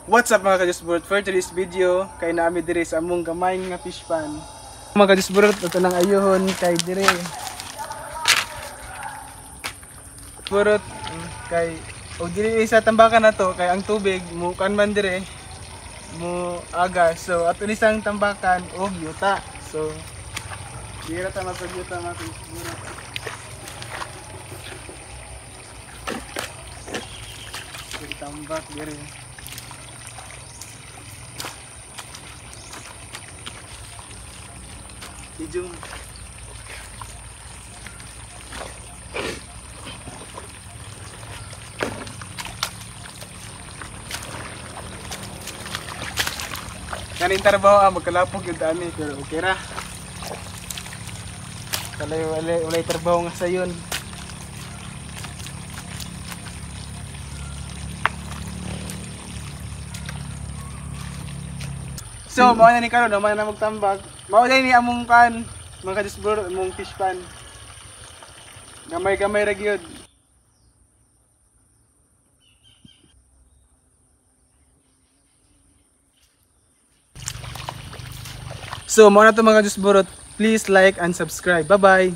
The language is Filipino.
What's up mga kadisburot? For today's video, kay naami dire sa among gamay nga fish pan. Mga kadisburot, ito nang ayohon kay dire. Burot kay og dili sa tambakan na to kay ang tubig mo kan man dire mo aga. So ato ni sang tambakan og yuta. So dira ta mapagyuta mga kadisburot. Tambak dire. Ijung kanin trabaho magkalapog yung dami pero okay ra. Walay trabaho nga sayon. So, mao na ni karon, naman na magtambag. Mao ni among kan, mga kadisburo, among fish pan. Gamay-gamay ra gyud. So, mao na to mga kadisburo. Please like and subscribe. Bye-bye.